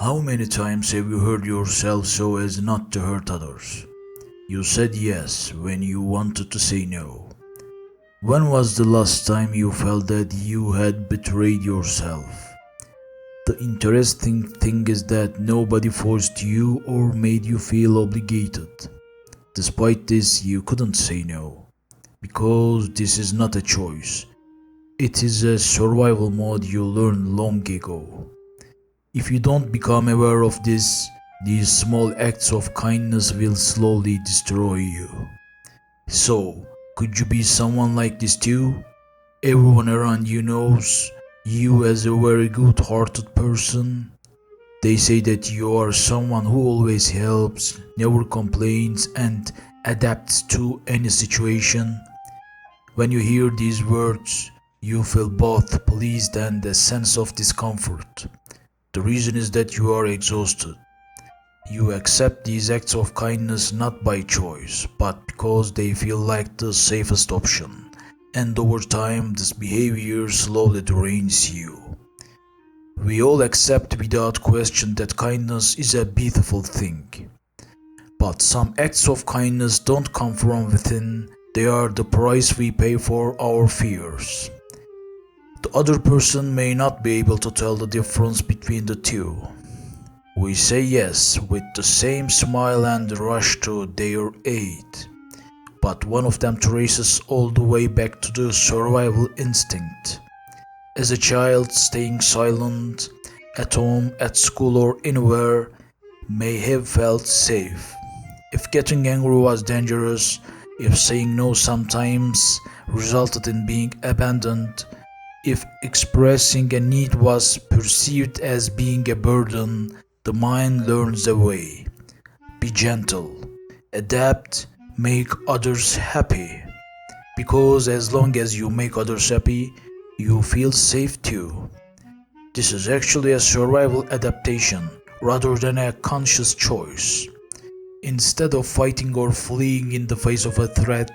How many times have you hurt yourself so as not to hurt others? You said yes when you wanted to say no. When was the last time you felt that you had betrayed yourself? The interesting thing is that nobody forced you or made you feel obligated. Despite this, you couldn't say no. Because this is not a choice. It is a survival mode you learned long ago. If you don't become aware of this, these small acts of kindness will slowly destroy you. So, could you be someone like this too? Everyone around you knows you as a very good-hearted person. They say that you are someone who always helps, never complains, and adapts to any situation. When you hear these words, you feel both pleased and a sense of discomfort. The reason is that you are exhausted. You accept these acts of kindness not by choice, but because they feel like the safest option. And over time, this behavior slowly drains you. We all accept without question that kindness is a beautiful thing. But some acts of kindness don't come from within, they are the price we pay for our fears. The other person may not be able to tell the difference between the two. We say yes with the same smile and rush to their aid, but one of them traces all the way back to the survival instinct. As a child, staying silent, at home, at school, or anywhere, may have felt safe. If getting angry was dangerous, if saying no sometimes resulted in being abandoned, if expressing a need was perceived as being a burden, the mind learns a way. Be gentle, adapt, make others happy. Because as long as you make others happy, you feel safe too. This is actually a survival adaptation rather than a conscious choice. Instead of fighting or fleeing in the face of a threat,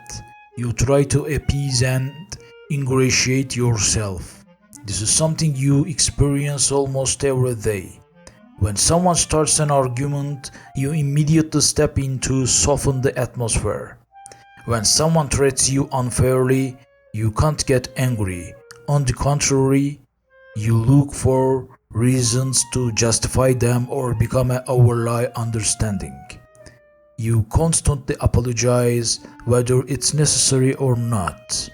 you try to appease and ingratiate yourself. This is something you experience almost every day. When someone starts an argument, you immediately step in to soften the atmosphere. When someone treats you unfairly, you can't get angry. On the contrary, you look for reasons to justify them or become an overly understanding. You constantly apologize whether it's necessary or not.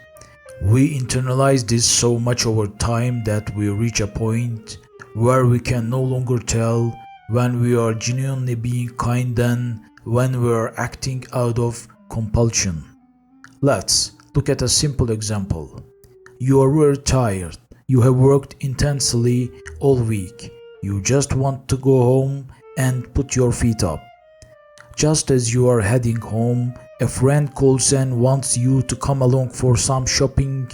We internalize this so much over time that we reach a point where we can no longer tell when we are genuinely being kind and when we are acting out of compulsion. Let's look at a simple example. You are very tired. You have worked intensely all week. You just want to go home and put your feet up. Just as you are heading home, a friend calls and wants you to come along for some shopping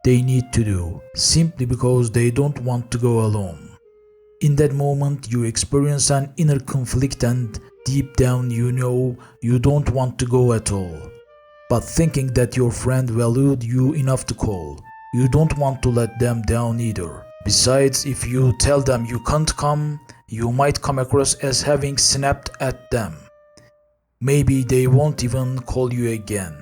they need to do, simply because they don't want to go alone. In that moment, you experience an inner conflict and deep down you know you don't want to go at all. But thinking that your friend valued you enough to call, you don't want to let them down either. Besides, if you tell them you can't come, you might come across as having snapped at them. Maybe they won't even call you again.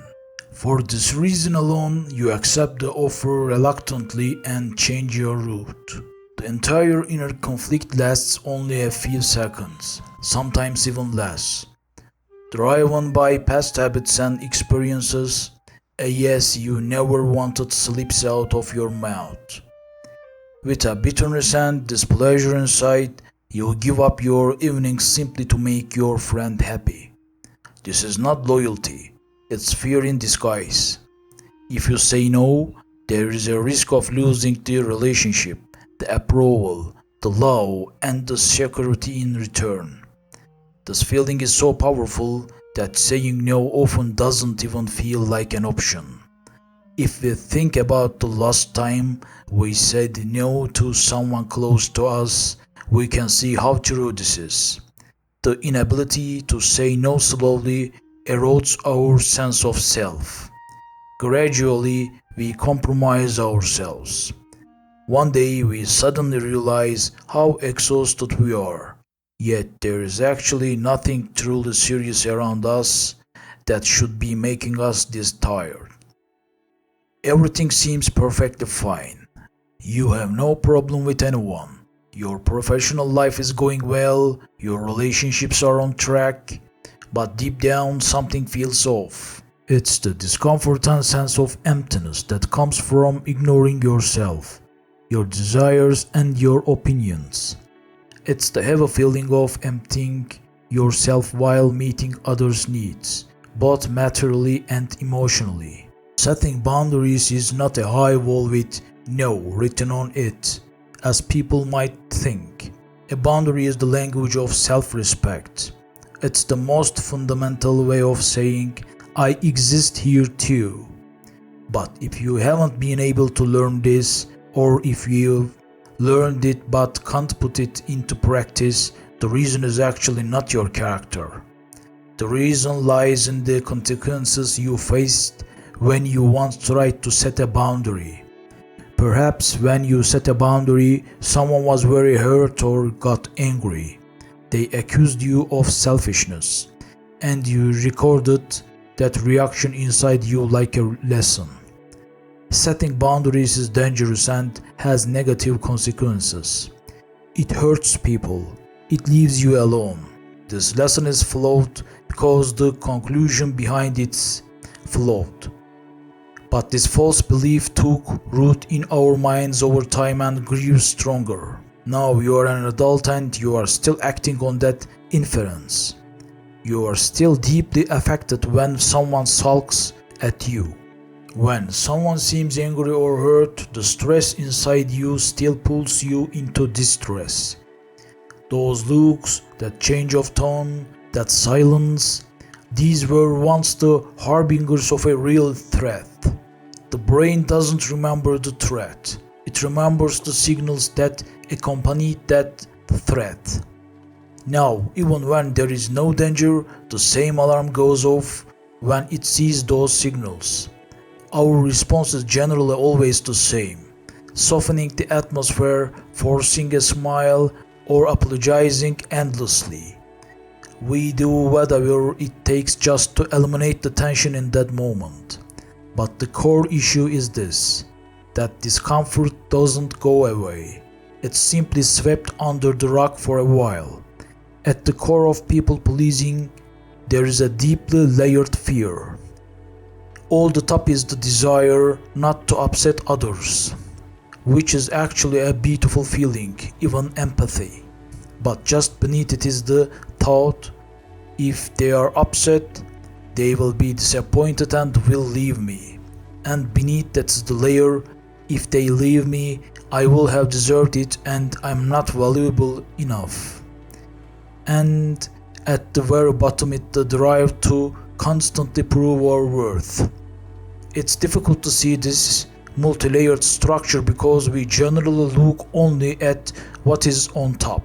For this reason alone, you accept the offer reluctantly and change your route. The entire inner conflict lasts only a few seconds, sometimes even less. Driven by past habits and experiences, a yes you never wanted slips out of your mouth. With a bitterness and displeasure inside, you give up your evening simply to make your friend happy. This is not loyalty, it's fear in disguise. If you say no, there is a risk of losing the relationship, the approval, the love, and the security in return. This feeling is so powerful that saying no often doesn't even feel like an option. If we think about the last time we said no to someone close to us, we can see how true this is. The inability to say no slowly erodes our sense of self. Gradually, we compromise ourselves. One day we suddenly realize how exhausted we are. Yet there is actually nothing truly serious around us that should be making us this tired. Everything seems perfectly fine. You have no problem with anyone. Your professional life is going well, your relationships are on track, but deep down something feels off. It's the discomfort and sense of emptiness that comes from ignoring yourself, your desires, and your opinions. It's the heavy feeling of emptying yourself while meeting others' needs, both materially and emotionally. Setting boundaries is not a high wall with no written on it, as people might think. A boundary is the language of self-respect. It's the most fundamental way of saying, I exist here too. But if you haven't been able to learn this, or if you've learned it but can't put it into practice, the reason is actually not your character. The reason lies in the consequences you faced when you once tried to set a boundary. Perhaps when you set a boundary, someone was very hurt or got angry. They accused you of selfishness, and you recorded that reaction inside you like a lesson. Setting boundaries is dangerous and has negative consequences. It hurts people. It leaves you alone. This lesson is flawed because the conclusion behind it's flawed. But this false belief took root in our minds over time and grew stronger. Now you are an adult and you are still acting on that inference. You are still deeply affected when someone sulks at you. When someone seems angry or hurt, the stress inside you still pulls you into distress. Those looks, that change of tone, that silence, these were once the harbingers of a real threat. The brain doesn't remember the threat. It remembers the signals that accompanied that threat. Now, even when there is no danger, the same alarm goes off when it sees those signals. Our response is generally always the same: softening the atmosphere, forcing a smile, or apologizing endlessly. We do whatever it takes just to eliminate the tension in that moment. But the core issue is this: that discomfort doesn't go away. It's simply swept under the rug for a while. At the core of people pleasing, there is a deeply layered fear. All the top is the desire not to upset others, which is actually a beautiful feeling, even empathy. But just beneath it is the thought, if they are upset, they will be disappointed and will leave me. And beneath that is the layer, if they leave me, I will have deserved it and I'm not valuable enough. And at the very bottom is the drive to constantly prove our worth. It's difficult to see this multi-layered structure because we generally look only at what is on top,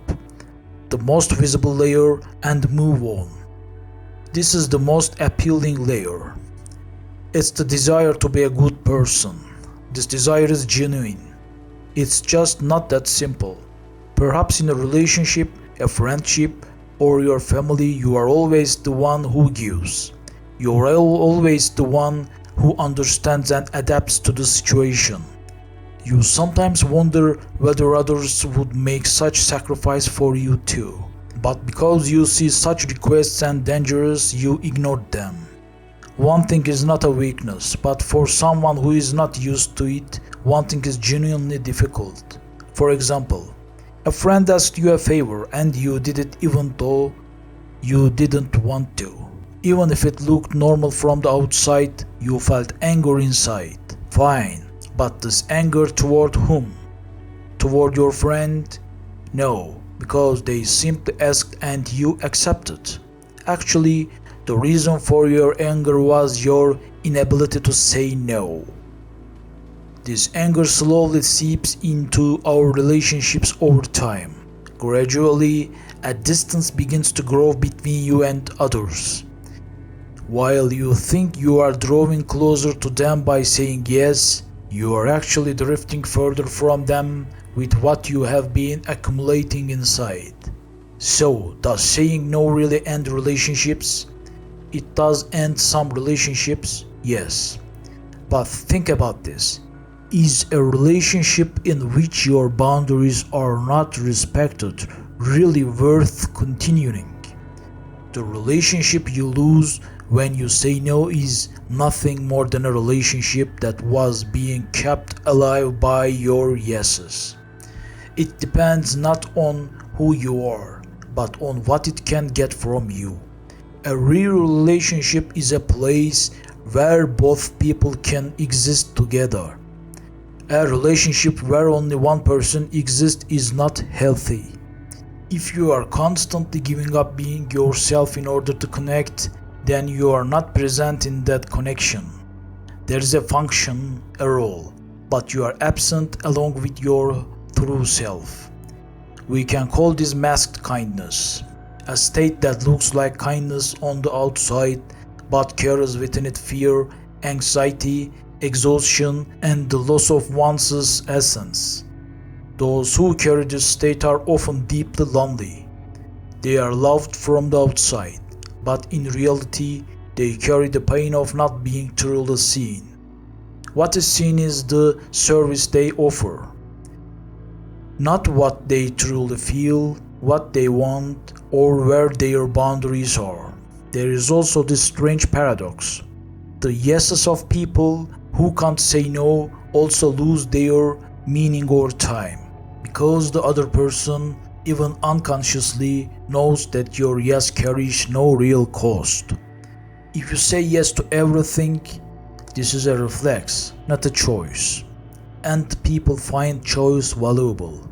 the most visible layer, and move on. This is the most appealing layer. It's the desire to be a good person. This desire is genuine. It's just not that simple. Perhaps in a relationship, a friendship, or your family, you are always the one who gives. You are always the one who understands and adapts to the situation. You sometimes wonder whether others would make such sacrifice for you too. But because you see such requests and dangers, you ignore them. Wanting is not a weakness, but for someone who is not used to it, wanting is genuinely difficult. For example, a friend asked you a favor and you did it even though you didn't want to. Even if it looked normal from the outside, you felt anger inside. Fine, but this anger toward whom? Toward your friend? No, because they simply asked and you accepted. Actually, the reason for your anger was your inability to say no. This anger slowly seeps into our relationships over time. Gradually, a distance begins to grow between you and others. While you think you are drawing closer to them by saying yes, you are actually drifting further from them with what you have been accumulating inside. So, does saying no really end relationships? It does end some relationships, yes. But think about this. Is a relationship in which your boundaries are not respected really worth continuing? The relationship you lose when you say no is nothing more than a relationship that was being kept alive by your yeses. It depends not on who you are, but on what it can get from you. A real relationship is a place where both people can exist together. A relationship where only one person exists is not healthy. If you are constantly giving up being yourself in order to connect, then you are not present in that connection. There is a function, a role, but you are absent along with your true self. We can call this masked kindness, a state that looks like kindness on the outside but carries within it fear, anxiety, exhaustion, and the loss of one's essence. Those who carry this state are often deeply lonely. They are loved from the outside, but in reality, they carry the pain of not being truly seen. What is seen is the service they offer, not what they truly feel, what they want, or where their boundaries are. There is also this strange paradox. The yeses of people who can't say no also lose their meaning over time, because the other person, even unconsciously, knows that your yes carries no real cost. If you say yes to everything, this is a reflex, not a choice, and people find choice valuable.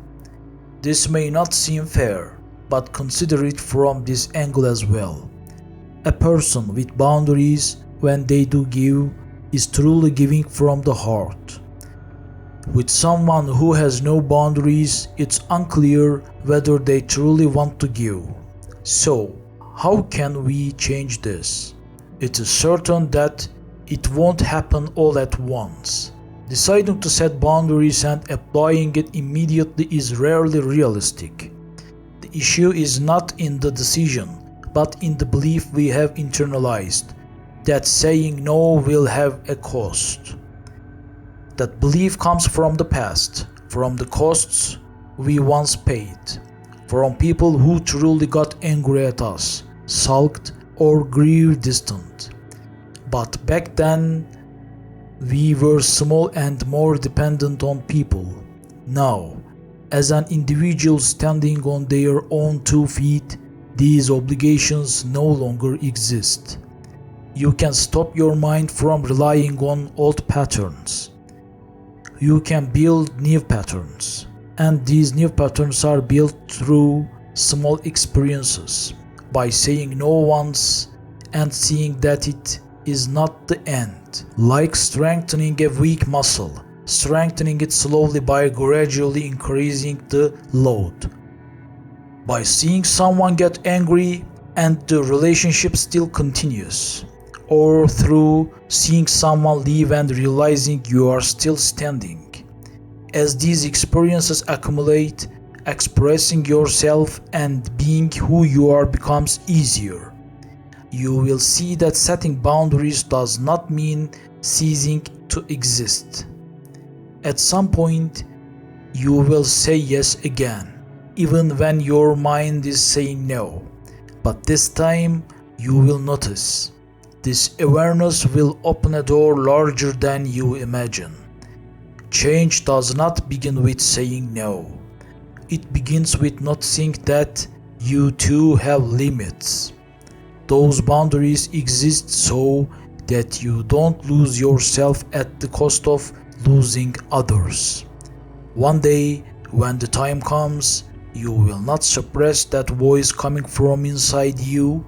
This may not seem fair, but consider it from this angle as well. A person with boundaries, when they do give, is truly giving from the heart. With someone who has no boundaries, it's unclear whether they truly want to give. So, how can we change this? It is certain that it won't happen all at once. Deciding to set boundaries and applying it immediately is rarely realistic. The issue is not in the decision, but in the belief we have internalized that saying no will have a cost. That belief comes from the past, from the costs we once paid, from people who truly got angry at us, sulked, or grew distant. But back then, we were small and more dependent on people. Now, as an individual standing on their own 2 feet, these obligations no longer exist. You can stop your mind from relying on old patterns. You can build new patterns, and these new patterns are built through small experiences, by saying no once and seeing that it is not the end. Like strengthening a weak muscle, strengthening it slowly by gradually increasing the load. By seeing someone get angry and the relationship still continues, or through seeing someone leave and realizing you are still standing. As these experiences accumulate, expressing yourself and being who you are becomes easier. You will see that setting boundaries does not mean ceasing to exist. At some point, you will say yes again, even when your mind is saying no. But this time, you will notice. This awareness will open a door larger than you imagine. Change does not begin with saying no. It begins with noticing that you too have limits. Those boundaries exist so that you don't lose yourself at the cost of losing others. One day, when the time comes, you will not suppress that voice coming from inside you.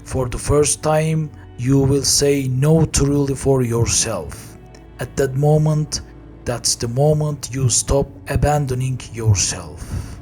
For the first time, you will say no truly for yourself. At that moment, that's the moment you stop abandoning yourself.